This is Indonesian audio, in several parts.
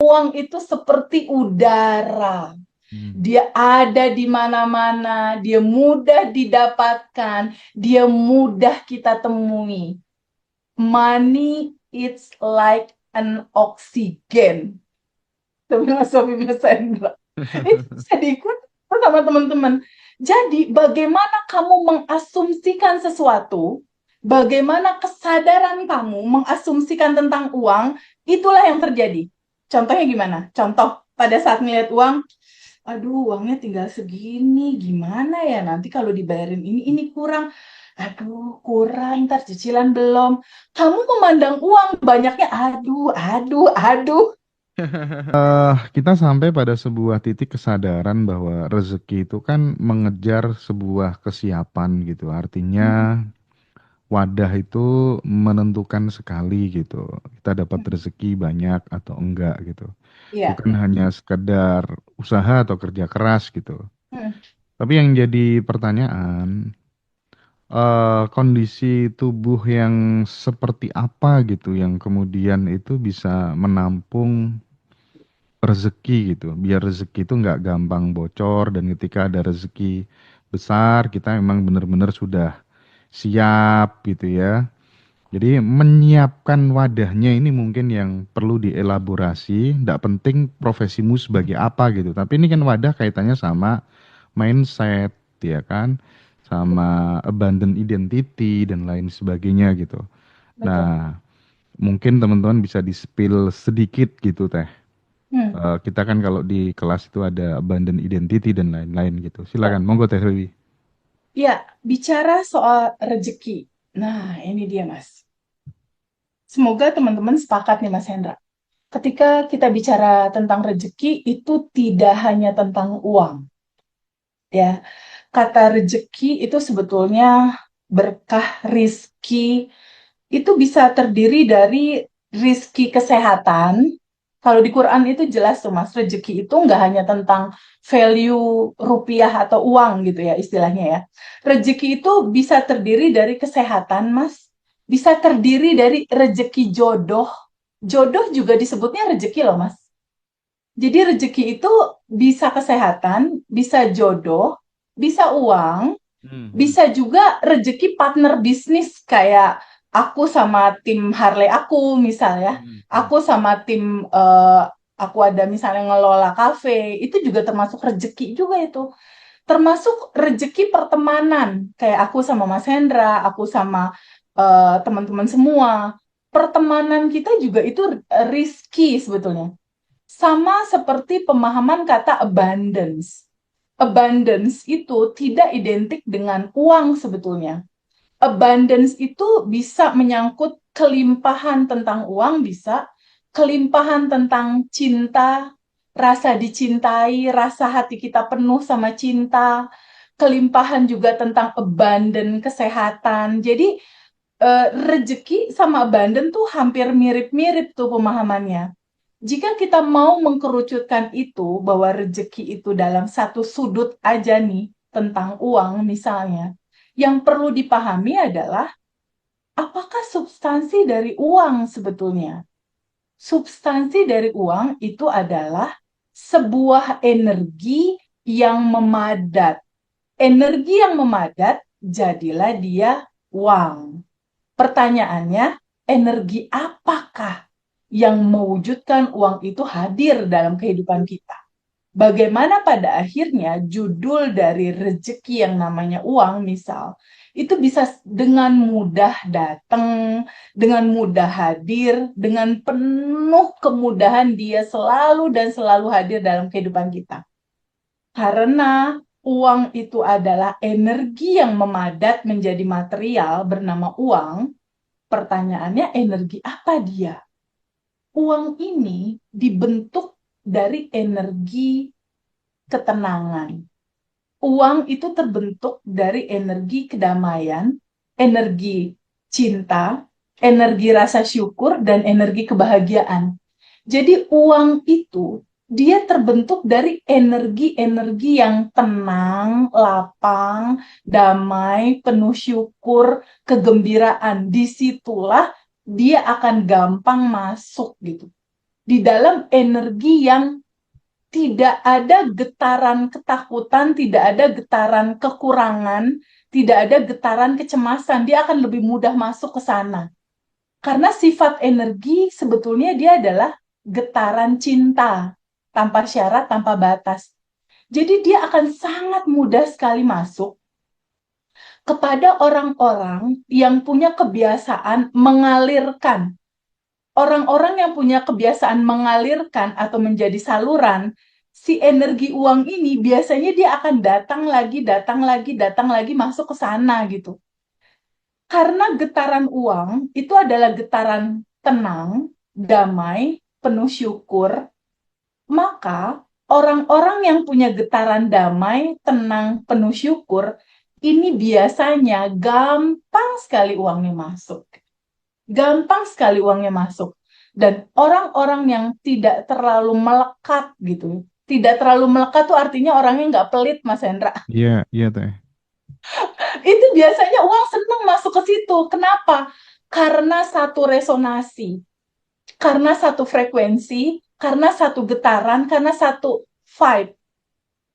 Uang itu seperti udara. Hmm. Dia ada di mana-mana, dia mudah didapatkan, dia mudah kita temui. Money it's like an oxygen. Itu filosofi Mas Hendra. Itu bisa diikuti sama teman-teman. Jadi, bagaimana kamu mengasumsikan sesuatu, bagaimana kesadaran kamu mengasumsikan tentang uang, itulah yang terjadi. Contohnya gimana? Contoh, pada saat melihat uang, aduh uangnya tinggal segini, gimana ya nanti kalau dibayarin ini kurang. Aduh, kurang, ntar cicilan belum. Kamu memandang uang banyaknya, aduh, aduh, aduh. Kita sampai pada sebuah titik kesadaran bahwa rezeki itu kan mengejar sebuah kesiapan gitu. Artinya wadah itu menentukan sekali gitu. Kita dapat rezeki banyak atau enggak gitu. Iya. Bukan hanya sekedar usaha atau kerja keras gitu. Hmm. Tapi yang jadi pertanyaan, kondisi tubuh yang seperti apa gitu yang kemudian itu bisa menampung rezeki gitu, biar rezeki itu nggak gampang bocor dan ketika ada rezeki besar kita emang benar-benar sudah siap gitu ya. Jadi menyiapkan wadahnya ini mungkin yang perlu dielaborasi. Tidak penting profesimu sebagai apa gitu, tapi ini kan wadah kaitannya sama mindset ya kan, sama abundant identity dan lain sebagainya gitu. Betul. Nah, mungkin teman-teman bisa di-spill sedikit gitu teh. Hmm. Kita kan kalau di kelas itu ada abundant identity dan lain-lain gitu. Silakan, monggo Teh Dewi. Ya, bicara soal rezeki. Nah, ini dia, Mas. Semoga teman-teman sepakat nih, Mas Hendra. Ketika kita bicara tentang rezeki, itu tidak hanya tentang uang. Ya, kata rezeki itu sebetulnya berkah, rizki, itu bisa terdiri dari rizki kesehatan. Kalau di Quran itu jelas tuh Mas, rezeki itu nggak hanya tentang value rupiah atau uang gitu ya istilahnya ya. Rezeki itu bisa terdiri dari kesehatan Mas, bisa terdiri dari rezeki jodoh. Jodoh juga disebutnya rezeki loh Mas. Jadi rezeki itu bisa kesehatan, bisa jodoh, bisa uang, Hmm. bisa juga rezeki partner bisnis kayak aku sama tim Harley aku misalnya, Hmm. aku sama tim aku ada misalnya ngelola kafe, itu juga termasuk rezeki juga itu. Termasuk rezeki pertemanan kayak aku sama Mas Hendra, aku sama teman-teman semua. Pertemanan kita juga itu rizki sebetulnya. Sama seperti pemahaman kata abundance. Abundance itu tidak identik dengan uang sebetulnya. Abundance itu bisa menyangkut kelimpahan tentang uang, bisa kelimpahan tentang cinta, rasa dicintai, rasa hati kita penuh sama cinta, kelimpahan juga tentang abundant kesehatan. Jadi rezeki sama abundant tuh hampir mirip-mirip tuh pemahamannya. Jika kita mau mengkerucutkan itu, bahwa rezeki itu dalam satu sudut aja nih, tentang uang misalnya, yang perlu dipahami adalah apakah substansi dari uang sebetulnya? Substansi dari uang itu adalah sebuah energi yang memadat. Energi yang memadat, jadilah dia uang. Pertanyaannya, energi apakah yang mewujudkan uang itu hadir dalam kehidupan kita? Bagaimana pada akhirnya judul dari rezeki yang namanya uang, misal, itu bisa dengan mudah datang, dengan mudah hadir, dengan penuh kemudahan dia selalu dan selalu hadir dalam kehidupan kita. Karena uang itu adalah energi yang memadat menjadi material bernama uang, pertanyaannya energi apa dia? Uang ini dibentuk dari energi ketenangan. Uang itu terbentuk dari energi kedamaian, energi cinta, energi rasa syukur, dan energi kebahagiaan. Jadi uang itu dia terbentuk dari energi-energi yang tenang, lapang, damai, penuh syukur, kegembiraan. Disitulah dia akan gampang masuk gitu. di dalam energi yang tidak ada getaran ketakutan, tidak ada getaran kekurangan, tidak ada getaran kecemasan. Dia akan lebih mudah masuk ke sana. Karena sifat energi sebetulnya dia adalah getaran cinta, tanpa syarat, tanpa batas. Jadi dia akan sangat mudah sekali masuk kepada orang-orang yang punya kebiasaan mengalirkan. Orang-orang yang punya kebiasaan mengalirkan atau menjadi saluran, si energi uang ini biasanya dia akan datang lagi, datang lagi, datang lagi masuk ke sana gitu. Karena getaran uang itu adalah getaran tenang, damai, penuh syukur, maka orang-orang yang punya getaran damai, tenang, penuh syukur, ini biasanya gampang sekali uangnya masuk. Gampang sekali uangnya masuk. Dan orang-orang yang tidak terlalu melekat gitu. Tidak terlalu melekat tuh artinya orangnya nggak pelit, Mas Hendra. Iya, iya teh. Itu biasanya uang seneng masuk ke situ. Kenapa? Karena satu resonasi, karena satu frekuensi, karena satu getaran, karena satu vibe,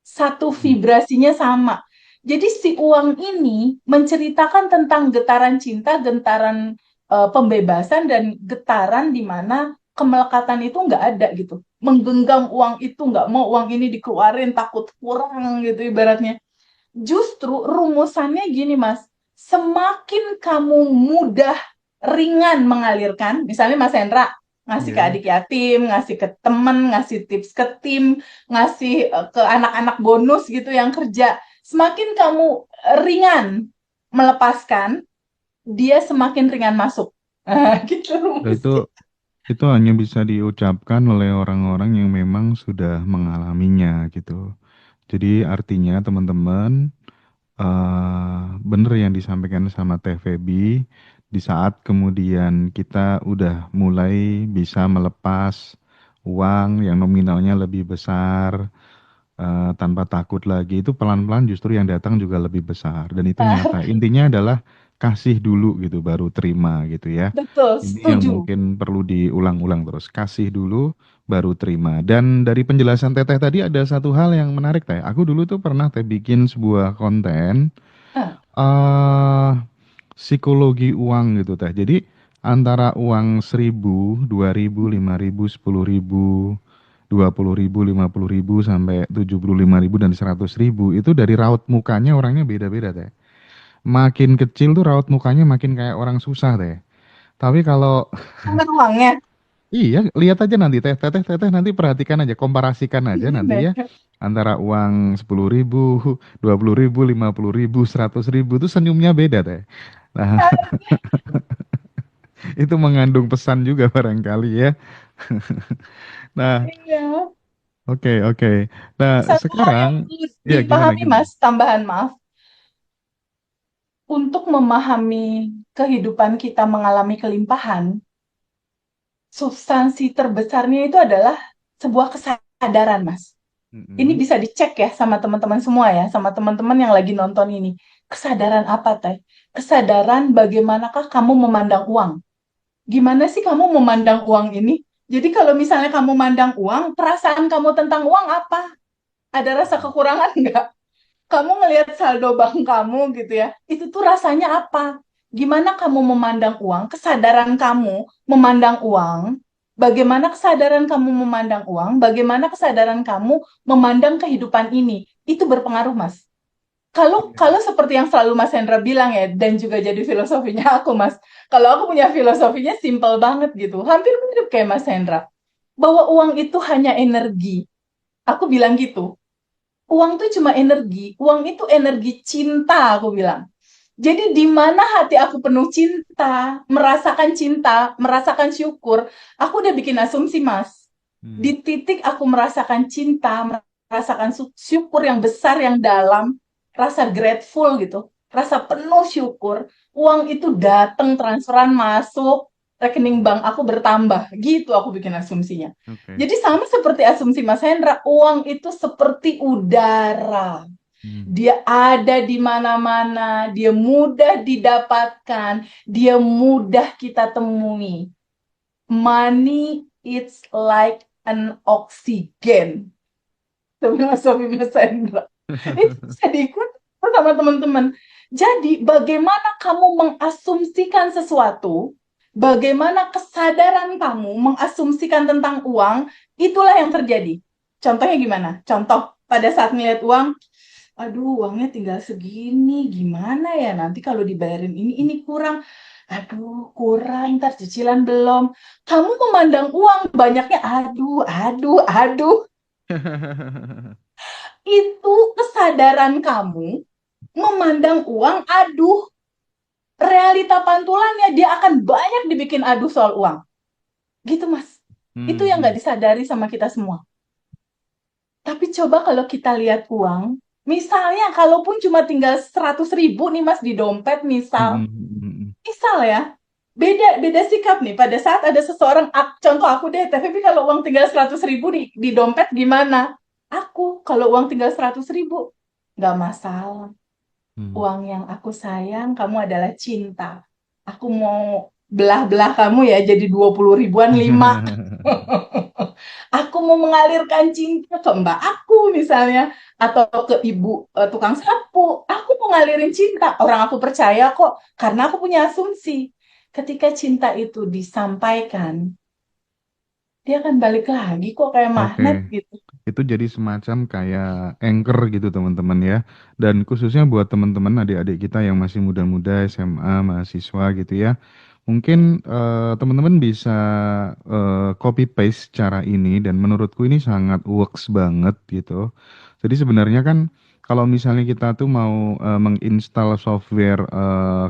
satu Hmm. vibrasinya sama. Jadi si uang ini menceritakan tentang getaran cinta, getaran pembebasan, dan getaran di mana kemelekatan itu nggak ada gitu. Menggenggam uang itu, nggak mau uang ini dikeluarin, takut kurang gitu ibaratnya. Justru rumusannya gini, Mas. Semakin kamu mudah, ringan mengalirkan, misalnya Mas Hendra ngasih ke Iya. adik yatim, ngasih ke temen, ngasih tips ke tim, ngasih ke anak-anak bonus gitu yang kerja. Semakin kamu ringan melepaskan, dia semakin ringan masuk. Gitu Nah, rumusnya. itu hanya bisa diucapkan oleh orang-orang yang memang sudah mengalaminya gitu. Jadi artinya teman-teman, bener yang disampaikan sama Teh Feby, di saat kemudian kita udah mulai bisa melepas uang yang nominalnya lebih besar, tanpa takut lagi, itu pelan-pelan justru yang datang juga lebih besar dan itu nyata. Intinya adalah kasih dulu gitu baru terima gitu ya. Betul, Ini yang setuju. mungkin perlu diulang-ulang terus. Kasih dulu baru terima. Dan dari penjelasan Teteh tadi ada satu hal yang menarik Teh. Aku dulu tuh pernah Teh bikin sebuah konten Ah, eh psikologi uang gitu Teh. Jadi antara uang 1.000, 2.000, 5.000, 10.000, 20.000, 50.000 sampai 75.000 dan 100.000 itu dari raut mukanya orangnya beda-beda Teh. Makin kecil tuh raut mukanya makin kayak orang susah Teh. Tapi kalau Angkat uangnya. iya, lihat aja nanti teteh nanti perhatikan aja, komparasikan aja nanti ya antara uang 10.000, 20.000, 50.000, 100.000 itu senyumnya beda teh. Nah, itu mengandung pesan juga barangkali ya. Nah, Iya. oke oke. Nah, Satu hal sekarang yang perlu ya gimana dipahami, gimana? Mas, tambahan maaf. Untuk memahami kehidupan kita mengalami kelimpahan, substansi terbesarnya itu adalah sebuah kesadaran, Mas. Ini Mm-mm. bisa dicek ya sama teman-teman semua ya, sama teman-teman yang lagi nonton ini. Kesadaran apa, Teh? Kesadaran bagaimanakah kamu memandang uang? Gimana sih kamu memandang uang ini? Jadi kalau misalnya kamu mandang uang, perasaan kamu tentang uang apa? Ada rasa kekurangan nggak? Kamu ngelihat saldo bank kamu gitu ya, itu tuh rasanya apa? Gimana kamu memandang uang? Kesadaran kamu memandang uang, bagaimana kesadaran kamu memandang uang, bagaimana kesadaran kamu memandang kehidupan ini, itu berpengaruh, Mas. Kalau Iya. kalau seperti yang selalu Mas Hendra bilang ya, dan juga jadi filosofinya aku, Mas. Kalau aku punya filosofinya simple banget gitu, hampir mirip kayak Mas Hendra, bahwa uang itu hanya energi. Aku bilang gitu. Uang itu cuma energi. Uang itu energi cinta, aku bilang. Jadi di mana hati aku penuh cinta, merasakan syukur, aku udah bikin asumsi, Mas. Di Hmm. titik aku merasakan cinta, merasakan syukur yang besar, yang dalam, rasa grateful gitu, rasa penuh syukur, uang itu datang transferan masuk, rekening bank aku bertambah. Gitu aku bikin asumsinya. Oke. Jadi sama seperti asumsi Mas Hendra, uang itu seperti udara. Hmm. Dia ada di mana-mana, dia mudah didapatkan, dia mudah kita temui. Money it's like an oxygen. Filosofi Mas Hendra. Itu bisa diikuti sama teman-teman. Jadi, bagaimana kamu mengasumsikan sesuatu, bagaimana kesadaran kamu mengasumsikan tentang uang, itulah yang terjadi. Contohnya gimana? Contoh, pada saat ngeliat uang, aduh, uangnya tinggal segini, gimana ya? Nanti kalau dibayarin ini kurang. Aduh, kurang, ntar cicilan belum. Kamu memandang uang banyaknya, aduh, aduh, aduh. Itu kesadaran kamu memandang uang, aduh, realita pantulannya dia akan banyak dibikin aduh soal uang. Gitu, Mas. Itu yang nggak Hmm, disadari sama kita semua. Tapi coba kalau kita lihat uang, misalnya kalaupun cuma tinggal 100.000 nih Mas di dompet, hmm, misal, hmm, hmm, hmm. misal ya, beda beda sikap nih pada saat ada seseorang, contoh aku deh, tapi kalau uang tinggal 100.000 di dompet gimana? Aku kalau uang tinggal 100.000 nggak masalah. Hmm. Uang yang aku sayang, kamu adalah cinta. Aku mau belah-belah kamu ya jadi 20 ribuan 5. Aku mau mengalirkan cinta ke mbak aku misalnya. Atau ke ibu tukang sapu. Aku mau ngalirin cinta. Orang aku percaya kok. Karena aku punya asumsi. Ketika cinta itu disampaikan, dia akan balik lagi kok kayak Oke, magnet gitu. itu jadi semacam kayak anchor gitu teman-teman ya. Dan khususnya buat teman-teman adik-adik kita yang masih muda-muda, SMA, mahasiswa gitu ya. Mungkin teman-teman bisa copy paste cara ini dan menurutku ini sangat works banget gitu. Jadi sebenarnya kan kalau misalnya kita tuh mau menginstal software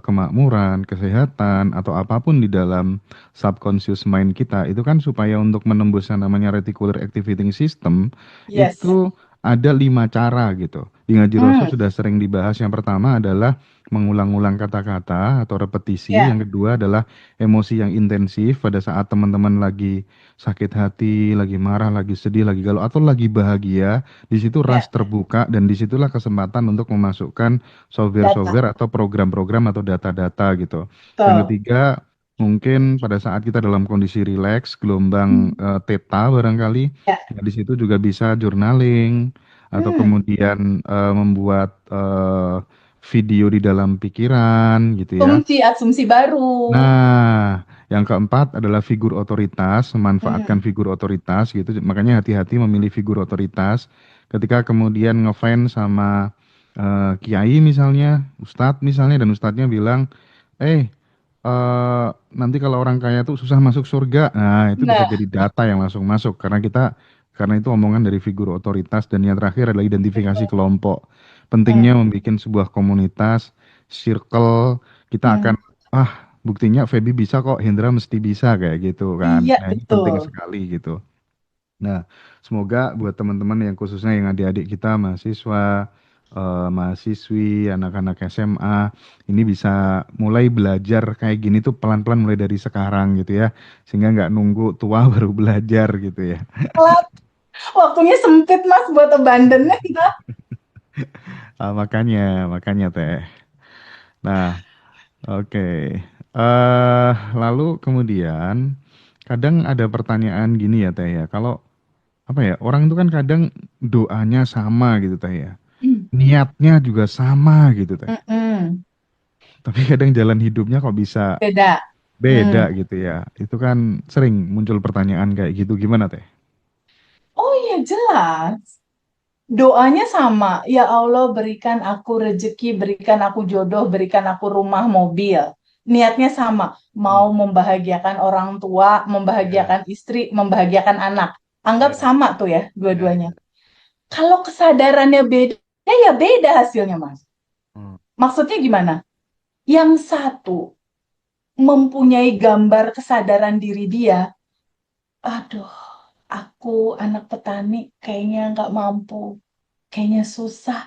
kemakmuran, kesehatan atau apapun di dalam subconscious mind kita itu kan supaya untuk menembus yang namanya reticular activating system Yes. itu ada 5 cara gitu. Di Ngaji Rasul Hmm, sudah sering dibahas. Yang pertama adalah mengulang-ulang kata-kata atau repetisi. ya, Yang kedua adalah emosi yang intensif pada saat teman-teman lagi sakit hati, lagi marah, lagi sedih, lagi galau, atau lagi bahagia. Di situ ya, ras terbuka dan disitulah kesempatan untuk memasukkan data. software-software atau program-program atau data-data gitu. Yang Betul. ketiga, mungkin pada saat kita dalam kondisi rileks, gelombang Hmm, theta barangkali, ya. nah, di situ juga bisa journaling atau Hmm. kemudian membuat video di dalam pikiran gitu ya. Asumsi baru. Nah, yang keempat adalah figur otoritas, memanfaatkan Hmm, figur otoritas gitu. Makanya hati-hati memilih figur otoritas. Ketika kemudian ngefans sama kiai misalnya, ustadz misalnya, dan ustadznya bilang, nanti kalau orang kaya tuh susah masuk surga. Nah, itu bisa nah, jadi data yang langsung masuk karena itu omongan dari figur otoritas dan yang terakhir adalah identifikasi betul. kelompok. Hmm, Pentingnya membuat sebuah komunitas, circle, kita akan hmm. buktinya Feby bisa kok, Hendra mesti bisa kayak gitu kan. Iya, Nah, ini penting betul. sekali gitu. Nah, semoga buat teman-teman yang khususnya yang adik-adik kita, mahasiswa, mahasiswi, anak-anak SMA, ini bisa mulai belajar kayak gini tuh pelan-pelan mulai dari sekarang gitu ya, sehingga nggak nunggu tua baru belajar gitu ya. Telat. Waktunya sempit, Mas, buat abandonnya kita. Makanya Teh. Nah, oke. Lalu kemudian kadang ada pertanyaan gini ya Teh ya, kalau apa ya, orang itu kan kadang doanya sama gitu Teh ya. Hmm, Niatnya juga sama gitu teh. mm-mm. Tapi kadang jalan hidupnya kok bisa Beda. beda Hmm. gitu ya. Itu kan sering muncul pertanyaan kayak gitu. Gimana teh? Oh iya, jelas. Doanya sama. Ya Allah, berikan aku rezeki, berikan aku jodoh, berikan aku rumah, mobil. Niatnya sama. Mau Hmm. membahagiakan orang tua, Ya, membahagiakan istri, membahagiakan anak. Anggap ya, sama tuh ya, ya, dua-duanya. ya. Kalau kesadarannya beda, ya beda hasilnya, Mas. Hmm. Maksudnya gimana? Yang satu mempunyai gambar kesadaran diri dia, aduh, aku anak petani kayaknya nggak mampu, kayaknya susah.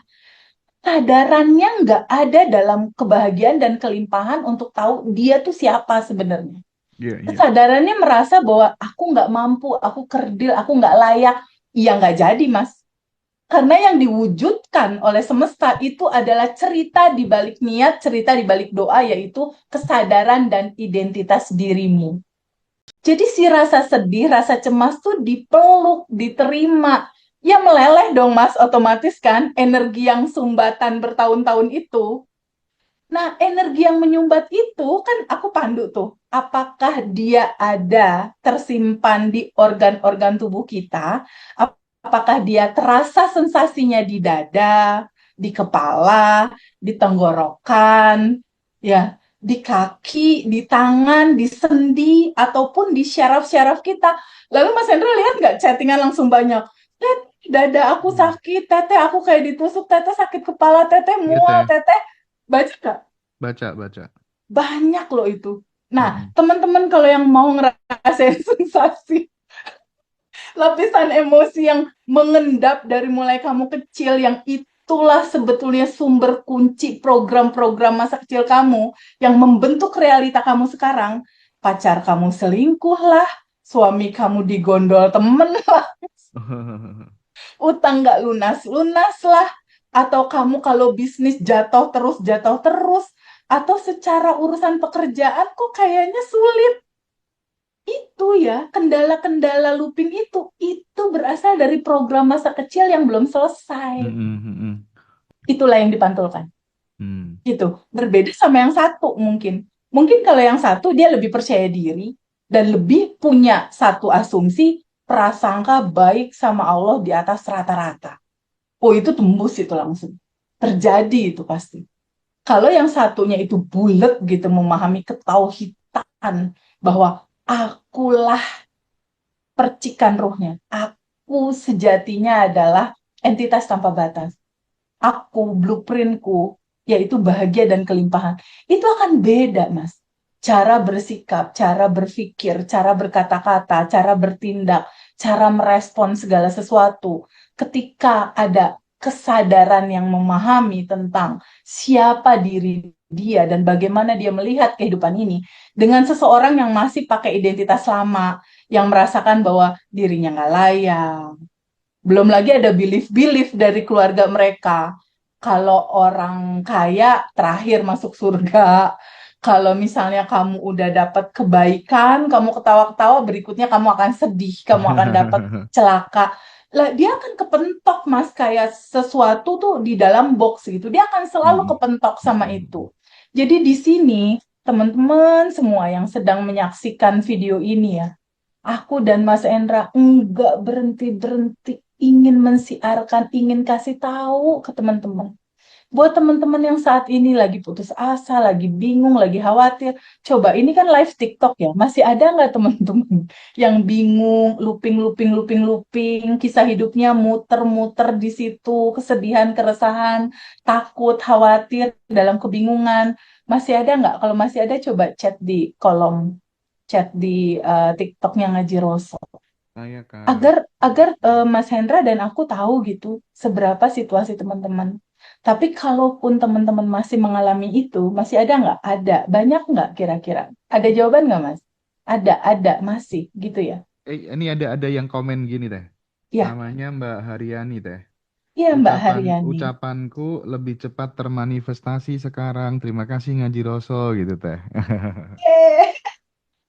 Kesadarannya nggak ada dalam kebahagiaan dan kelimpahan untuk tahu dia tuh siapa sebenarnya. Iya, iya. Kesadarannya merasa bahwa aku nggak mampu, aku kerdil, aku nggak layak. Iya nggak jadi, Mas. Karena yang diwujudkan oleh semesta itu adalah cerita di balik niat, cerita di balik doa, yaitu kesadaran dan identitas dirimu. Jadi si rasa sedih, rasa cemas tuh dipeluk, diterima. Ya meleleh dong Mas, otomatis kan energi yang sumbatan bertahun-tahun itu. Nah, energi yang menyumbat itu kan aku pandu tuh. Apakah dia ada tersimpan di organ-organ tubuh kita? Apakah dia terasa sensasinya di dada, di kepala, di tenggorokan, ya, di kaki, di tangan, di sendi, ataupun di syaraf-syaraf kita? Lalu Mas Hendra lihat nggak chattingan langsung banyak? Tet, dada aku Hmm. sakit, teteh aku kayak ditusuk, teteh sakit kepala, teteh Iya mual, teh, teteh. Baca nggak? baca baca. Banyak loh itu. Nah, Mm-mm. teman-teman kalau yang mau ngerasain sensasi lapisan emosi yang mengendap dari mulai kamu kecil, yang itulah sebetulnya sumber kunci program-program masa kecil kamu yang membentuk realita kamu sekarang. Pacar kamu selingkuh lah, suami kamu digondol temen lah, utang nggak lunas-lunas lah, atau kamu kalau bisnis jatuh terus, atau secara urusan pekerjaan kok kayaknya sulit. Itu ya, kendala-kendala looping itu berasal dari program masa kecil yang belum selesai. Mm-mm, mm-mm. Itulah yang dipantulkan. Hmm. Gitu. Berbeda sama yang satu mungkin. Mungkin kalau yang satu dia lebih percaya diri dan lebih punya satu asumsi prasangka baik sama Allah di atas rata-rata. Oh, itu tembus itu langsung. Terjadi itu pasti. Kalau yang satunya itu bulat gitu memahami ketauhidan bahwa akulah percikan ruhnya. Aku sejatinya adalah entitas tanpa batas. Aku, blueprintku, yaitu bahagia dan kelimpahan. Itu akan beda, Mas. Cara bersikap, cara berpikir, cara berkata-kata, cara bertindak, cara merespon segala sesuatu. Ketika ada kesadaran yang memahami tentang siapa diri dia dan bagaimana dia melihat kehidupan ini dengan seseorang yang masih pakai identitas lama, yang merasakan bahwa dirinya nggak layak. Belum lagi ada belief-belief dari keluarga mereka. Kalau orang kaya terakhir masuk surga. Kalau misalnya kamu udah dapat kebaikan, kamu ketawa-ketawa, berikutnya kamu akan sedih, kamu akan dapat celaka. Lah, dia akan kepentok, Mas, kayak sesuatu tuh di dalam box gitu. Dia akan selalu Mm-mm, kepentok sama mm-mm. itu. Jadi di sini, teman-teman semua yang sedang menyaksikan video ini ya, aku dan Mas Endra enggak berhenti-berhenti ingin mensiarkan, ingin kasih tahu ke teman-teman. Buat teman-teman yang saat ini lagi putus asa, lagi bingung, lagi khawatir. Coba, ini kan live TikTok ya. Masih ada nggak teman-teman yang bingung, looping, looping, looping, looping, kisah hidupnya muter-muter di situ, kesedihan, keresahan, takut, khawatir, dalam kebingungan. Masih ada nggak? Kalau masih ada, coba chat di kolom chat di TikToknya Ngaji Roso. Saya Kak. Agar agar Mas Hendra dan aku tahu gitu seberapa situasi teman-teman. Tapi kalaupun teman-teman masih mengalami itu, masih ada nggak? Ada. Banyak nggak kira-kira? Ada jawaban nggak, Mas? Ada, masih gitu ya. Ini ada yang komen gini teh. Ya, Namanya Mbak Haryani teh. iya Mbak Haryani. Ucapanku lebih cepat termanifestasi sekarang. Terima kasih Ngaji Roso gitu teh. Eh,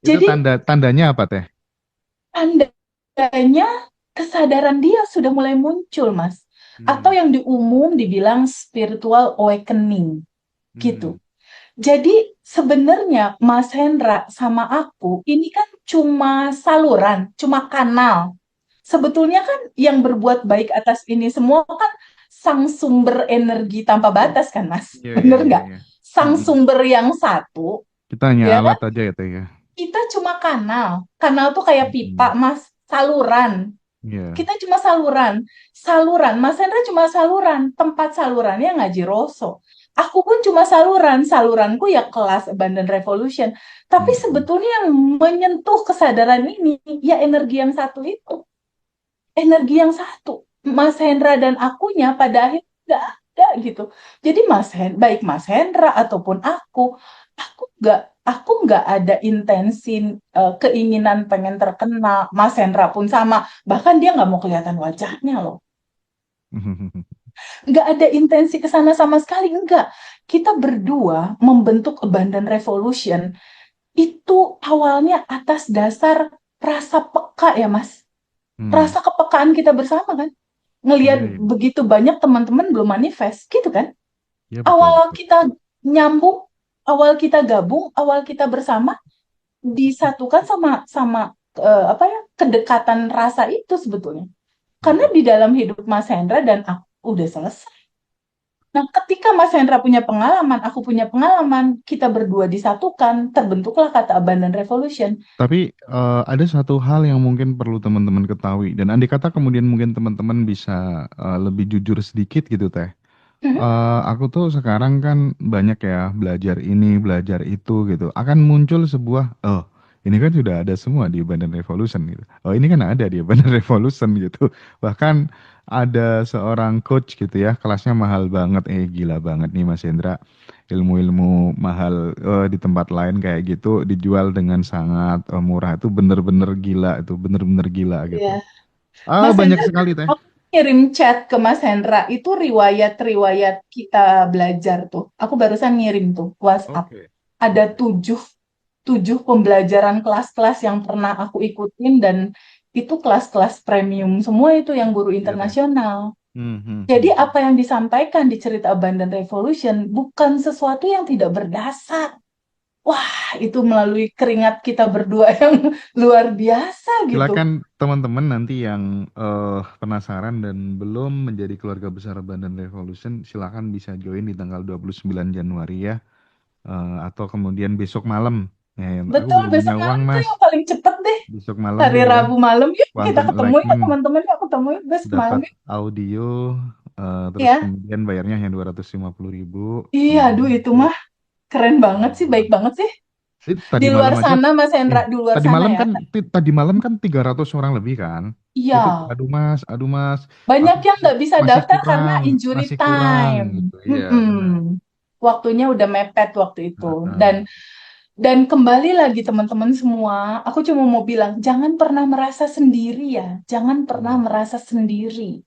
Itu jadi tandanya apa teh? tandanya kesadaran dia sudah mulai muncul, Mas. Atau Hmm. yang di umum dibilang spiritual awakening gitu. Hmm. Jadi sebenarnya Mas Hendra sama aku ini kan cuma saluran, cuma kanal. Sebetulnya kan yang berbuat baik atas ini semua kan sang sumber energi tanpa batas kan Mas? Iya iya Bener iya nggak? iya. Sang Mm-mm. sumber yang satu, Kita hanya ya kan? alat aja ya teh ya. Kita cuma kanal. Kanal tuh kayak Mm-mm. pipa Mas, saluran. Iya. Kita cuma saluran. Saluran. Mas Hendra cuma saluran. Tempat salurannya Ngaji Roso. Aku pun cuma saluran. Saluranku ya kelas Abundant Revolution. Tapi Mm-mm. sebetulnya yang menyentuh kesadaran ini, ya energi yang satu itu. Energi yang satu. Mas Hendra dan akunya pada akhirnya nggak ada gitu. Jadi baik Mas Hendra ataupun aku nggak ada intensi keinginan pengen terkenal. Mas Hendra pun sama. Bahkan dia nggak mau kelihatan wajahnya loh. Nggak ada intensi ke sana sama sekali. Enggak. Kita berdua membentuk Abundant Revolution itu awalnya atas dasar rasa peka ya Mas. Hmm, Rasa kepekaan kita bersama kan. Ngelihat iya, iya, begitu banyak teman-teman belum manifest gitu kan. iya betul Awal betul. kita nyambung, awal kita gabung, awal kita bersama disatukan sama sama apa ya, kedekatan rasa itu sebetulnya. Karena Hmm. di dalam hidup Mas Hendra dan aku udah selesai. Nah, ketika Mas Hendra punya pengalaman, aku punya pengalaman, kita berdua disatukan, terbentuklah kata Abundant Revolution. Tapi ada satu hal yang mungkin perlu teman-teman ketahui dan andai kata kemudian mungkin teman-teman bisa lebih jujur sedikit gitu Teh. Mhm. Aku tuh sekarang kan banyak ya belajar ini, belajar itu gitu. Akan muncul sebuah, oh ini kan sudah ada semua di Abundant Revolution gitu. Oh ini kan ada di Abundant Revolution gitu. Bahkan ada seorang coach gitu ya, kelasnya mahal banget, gila banget nih Mas Hendra. Ilmu-ilmu mahal di tempat lain kayak gitu dijual dengan sangat murah itu bener-bener gila itu, bener-bener gila gitu. Iya. Ah Mas banyak Hendra, sekali teh. aku kirim chat ke Mas Hendra, itu riwayat-riwayat kita belajar tuh. Aku barusan ngirim tuh WhatsApp. Oke. Ada Oke. tujuh pembelajaran kelas-kelas yang pernah aku ikutin dan itu kelas-kelas premium semua itu yang guru Iya teh. internasional. Hmm, hmm, Jadi hmm, hmm. apa yang disampaikan di cerita Abundant Revolution bukan sesuatu yang tidak berdasar. Wah, itu melalui keringat kita berdua yang luar biasa gitu. Silakan teman-teman nanti yang penasaran dan belum menjadi keluarga besar Bandan Revolution, silakan bisa join di tanggal 29 Januari ya. Atau kemudian besok malam. Ya, aku Betul, belum punya besok uang malam tuh Mas. yang paling cepet deh. Besok malam Hari tuh ya. Rabu malam, yuk kita Quantum ketemu ya Awakening teman-teman, yuk ketemu yuk besok malam dapat yuk. audio, terus Ya, kemudian bayarnya hanya 250.000. iya, Kemudian aduh itu nanti mah keren banget sih, eh, baik banget sih. Di tadi luar malam aja sana, Mas eh Hendra, di luar tadi sana malam ya. kan tadi malam kan 300 orang lebih kan. Itu Iya, aduh mas, banyak aku yang nggak bisa masih daftar karena kurang, injury masih kurang time. gitu. Iya benar. Mm-mm. Waktunya udah mepet waktu itu. Dan Heeh. dan kembali lagi teman-teman semua, aku cuma mau bilang, jangan pernah merasa sendiri ya. Jangan pernah Hmm. merasa sendiri.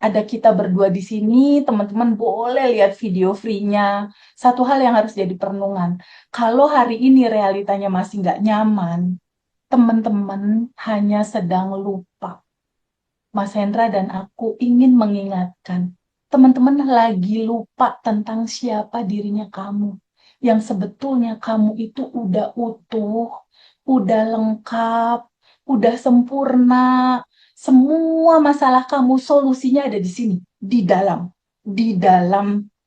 Ada kita berdua di sini, teman-teman boleh lihat video free-nya. Satu hal yang harus jadi perenungan. Kalau hari ini realitanya masih nggak nyaman, teman-teman hanya sedang lupa. Mas Hendra dan aku ingin mengingatkan, teman-teman lagi lupa tentang siapa dirinya kamu. Yang sebetulnya kamu itu udah utuh, udah lengkap, udah sempurna. Semua masalah kamu solusinya ada di sini, di dalam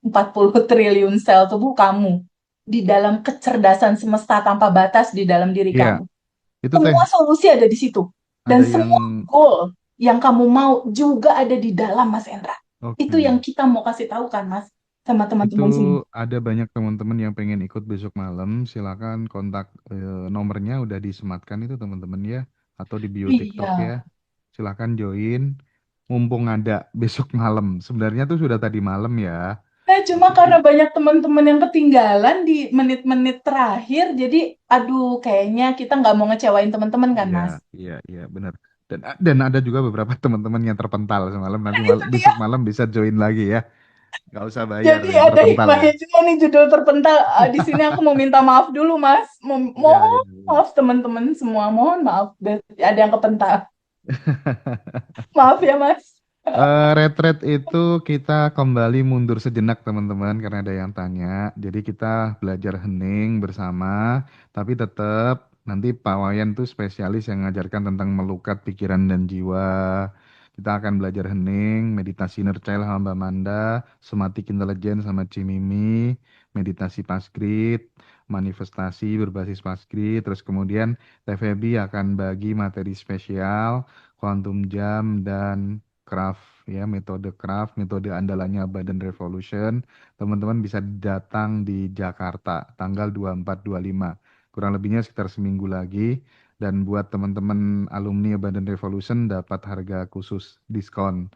40 triliun sel tubuh kamu, di dalam kecerdasan semesta tanpa batas di dalam diri Iya, kamu. itu teh Semua solusi ada di situ. Dan ada yang semua goal yang kamu mau juga ada di dalam, Mas Endra. Itu oke. yang kita mau kasih tahu kan, Mas, sama Itu teman-teman sini. ada banyak teman-teman yang pengen ikut besok malam. Silakan kontak nomornya udah disematkan itu teman-teman ya, atau di bio TikTok Iya. ya. Silakan join. Mumpung ada besok malam. Sebenarnya tuh sudah tadi malam ya. Cuma Tapi karena banyak teman-teman yang ketinggalan di menit-menit terakhir, jadi aduh, kayaknya kita nggak mau ngecewain teman-teman kan, iya, Mas. iya, iya benar. Dan ada juga beberapa teman-teman yang terpental semalam. Nanti Itu dia. besok malam bisa join lagi ya. Nggak usah bayar Jadi yang ada terpental ya. hikmahnya juga nih judul terpental. Di sini aku mau minta maaf dulu, Mas. Iya, Mohon iya, iya. maaf teman-teman semua. Mohon maaf. Ada yang kepental. Maaf ya, Mas. Retret itu kita kembali mundur sejenak teman-teman karena ada yang tanya. Jadi kita belajar hening bersama, tapi tetap nanti Pak Wayan tuh spesialis yang ngajarkan tentang melukat pikiran dan jiwa. Kita akan belajar hening, meditasi Nercail sama Mbak Manda, somatic intelligence sama Cimimi, meditasi Pasgrit, manifestasi berbasis Pasgrit, terus kemudian TVB akan bagi materi spesial, quantum jam dan craft ya, metode craft, metode andalannya Badan Revolution. Teman-teman bisa datang di Jakarta tanggal 24-25. Kurang lebihnya sekitar seminggu lagi. Dan buat teman-teman alumni Badan Revolution dapat harga khusus diskon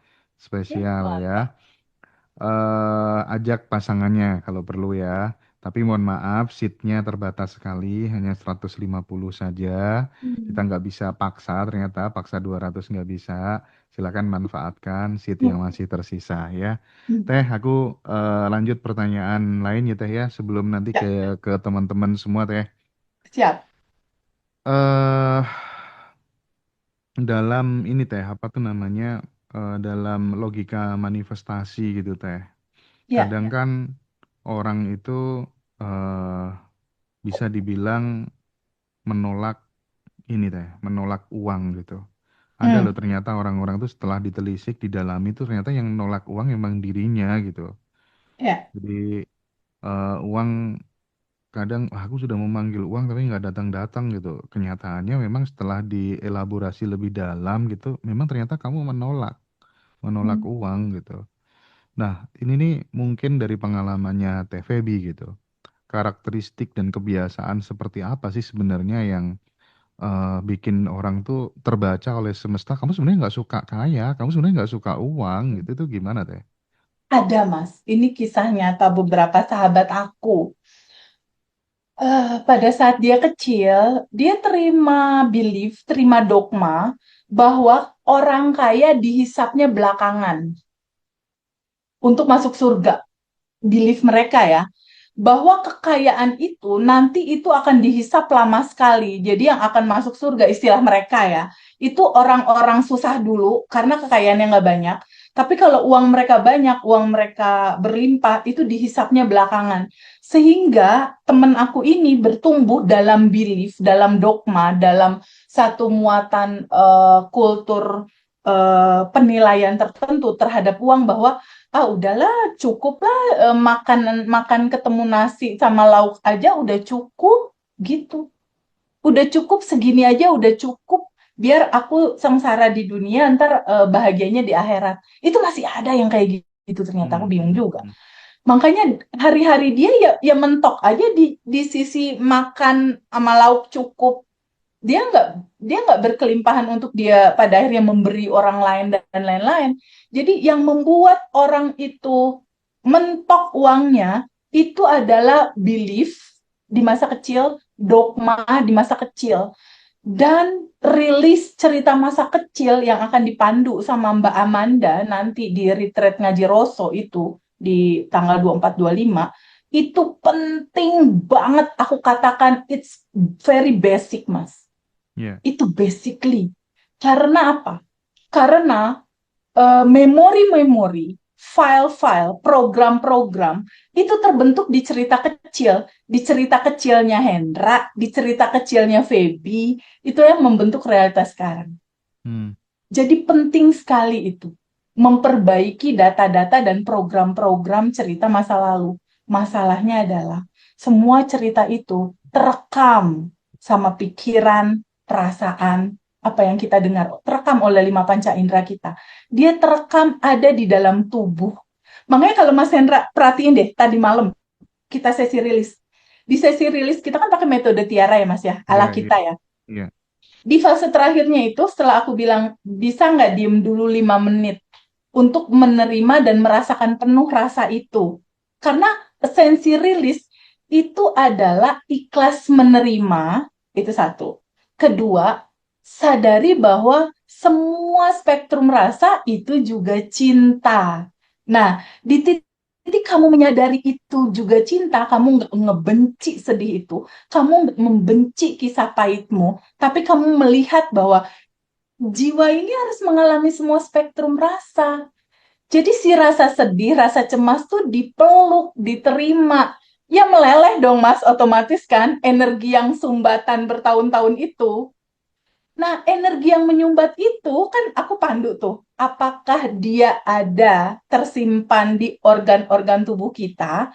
Ya, spesial mantap. ya. Ajak pasangannya kalau perlu ya. Tapi mohon maaf, seatnya terbatas sekali, hanya 150 saja. Kita Hmm. nggak bisa paksa, ternyata paksa 200 nggak bisa. Silakan manfaatkan seat yang Hmm. masih tersisa ya. Hmm. Teh, aku lanjut pertanyaan lain ya Teh ya, sebelum nanti Ya, ke teman-teman semua Teh. Siap. eh dalam ini teh apa tuh namanya, dalam logika manifestasi gitu teh. Ya. Kadang kan orang itu eh bisa dibilang menolak ini teh, menolak uang gitu. Ada loh Hmm. ternyata orang-orang tuh setelah ditelisik, didalami tuh ternyata yang nolak uang emang dirinya gitu. Ya. Jadi uang kadang, "Ah, aku sudah memanggil uang tapi nggak datang-datang gitu." Kenyataannya memang setelah dielaborasi lebih dalam gitu, memang ternyata kamu menolak Hmm. uang gitu. Nah, ini nih mungkin dari pengalamannya Teh Feby gitu. Karakteristik dan kebiasaan seperti apa sih sebenarnya yang bikin orang tuh terbaca oleh semesta, kamu sebenarnya nggak suka kaya, kamu sebenarnya nggak suka uang gitu, itu gimana Teh? Ada, Mas. Ini kisah nyata beberapa sahabat aku. Pada saat dia kecil, dia terima belief, terima dogma bahwa orang kaya dihisapnya belakangan untuk masuk surga. Belief mereka ya, bahwa kekayaan itu nanti itu akan dihisap lama sekali. Jadi yang akan masuk surga istilah mereka ya, itu orang-orang susah dulu karena kekayaannya nggak banyak. Tapi kalau uang mereka banyak, uang mereka berlimpah, itu dihisapnya belakangan. Sehingga temen aku ini bertumbuh dalam belief, dalam dogma, dalam satu muatan kultur penilaian tertentu terhadap uang bahwa ah udahlah cukup lah makan makan ketemu nasi sama lauk aja udah cukup gitu. Udah cukup segini aja udah cukup biar aku sengsara di dunia ntar bahagianya di akhirat. Itu masih ada yang kayak gitu ternyata aku Hmm, bingung hmm, juga. hmm. Makanya hari-hari dia ya mentok aja di sisi makan sama lauk cukup dia nggak dia nggak berkelimpahan untuk dia pada akhirnya memberi orang lain dan lain-lain. Jadi yang membuat orang itu mentok uangnya itu adalah belief di masa kecil, dogma di masa kecil, dan rilis cerita masa kecil yang akan dipandu sama Mbak Amanda nanti di retreat ngaji Rosso itu di tanggal 24-25 itu penting banget aku katakan it's very basic Mas Iya, itu basically. Karena apa? Karena memori-memori, file-file, program-program itu terbentuk di cerita kecil. Di cerita kecilnya Hendra, di cerita kecilnya Feby, itu yang membentuk realitas sekarang. hmm, Jadi penting sekali itu. Memperbaiki data-data dan program-program cerita masa lalu. Masalahnya adalah semua cerita itu terekam sama pikiran, perasaan, apa yang kita dengar. Terekam oleh lima panca indera kita. Dia terekam ada di dalam tubuh. Makanya kalau Mas Hendra perhatiin deh tadi malam kita sesi rilis. Di sesi rilis kita kan pakai metode Tiara ya Mas ya, iya, ala iya, kita ya. iya. Di fase terakhirnya itu setelah aku bilang bisa nggak diem dulu 5 menit untuk menerima dan merasakan penuh rasa itu. Karena esensi rilis itu adalah ikhlas menerima, itu satu. Kedua, sadari bahwa semua spektrum rasa itu juga cinta. Nah, di titik kamu menyadari itu juga cinta, kamu nggak ngebenci sedih itu, kamu nggak membenci kisah pahitmu, tapi kamu melihat bahwa jiwa ini harus mengalami semua spektrum rasa. Jadi si rasa sedih, rasa cemas tuh dipeluk, diterima. Ya meleleh dong Mas, otomatis kan energi yang sumbatan bertahun-tahun itu. Nah, energi yang menyumbat itu kan aku pandu tuh. Apakah dia ada tersimpan di organ-organ tubuh kita?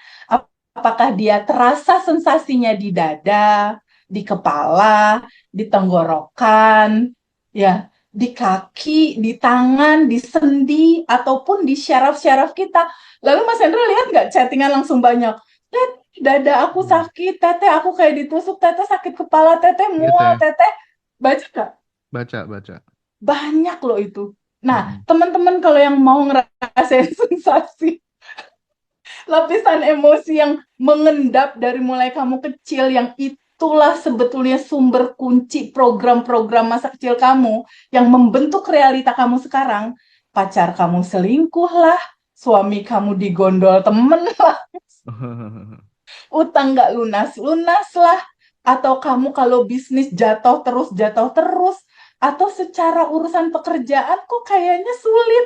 Apakah dia terasa sensasinya di dada, di kepala, di tenggorokan, ya, di kaki, di tangan, di sendi, ataupun di syaraf-syaraf kita? Lalu Mas Hendra lihat nggak chattingan langsung banyak? Tet, dada aku Hmm. sakit, teteh aku kayak ditusuk, teteh sakit kepala, teteh Iya mual, Teh, teteh baca nggak? baca, baca. Banyak loh itu. Nah, Mm-mm. teman-teman kalau yang mau ngerasain sensasi lapisan emosi yang mengendap dari mulai kamu kecil yang itulah sebetulnya sumber kunci program-program masa kecil kamu yang membentuk realita kamu sekarang. Pacar kamu selingkuh lah, suami kamu digondol temen lah, utang nggak lunas-lunas lah, atau kamu kalau bisnis jatuh terus, atau secara urusan pekerjaan kok kayaknya sulit.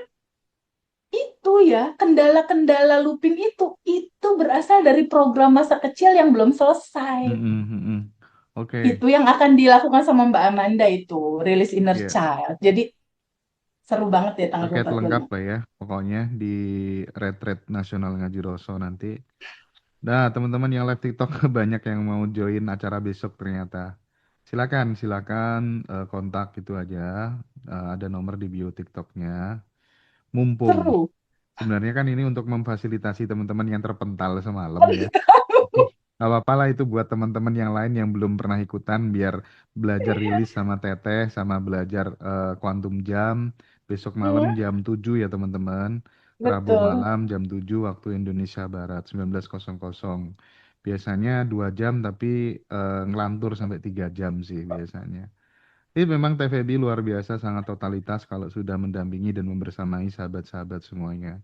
Itu ya, kendala-kendala looping itu berasal dari program masa kecil yang belum selesai. Mm-mm, mm-mm. Oke, Itu yang akan dilakukan sama Mbak Amanda itu, release inner ya. child. Jadi seru banget ya tanggal Paket lengkap 24-25. lah ya, pokoknya di Retret Nasional Ngaji Roso nanti. Nah, teman-teman yang live TikTok banyak yang mau join acara besok ternyata. Silakan, silakan kontak itu aja. Ada nomor di bio TikToknya. Mumpung. Seru. Sebenarnya kan ini untuk memfasilitasi teman-teman yang terpental semalam Oh, ya. iya. Gak apa-apa lah itu buat teman-teman yang lain yang belum pernah ikutan biar belajar rilis sama Teteh sama belajar kuantum jam besok malam Hmm, jam 7 ya teman-teman. Rabu betul. malam jam 7 waktu Indonesia Barat 19.00. Biasanya 2 jam tapi ngelantur sampai 3 jam sih biasanya. Ini memang TVB luar biasa sangat totalitas kalau sudah mendampingi dan membersamai sahabat-sahabat semuanya.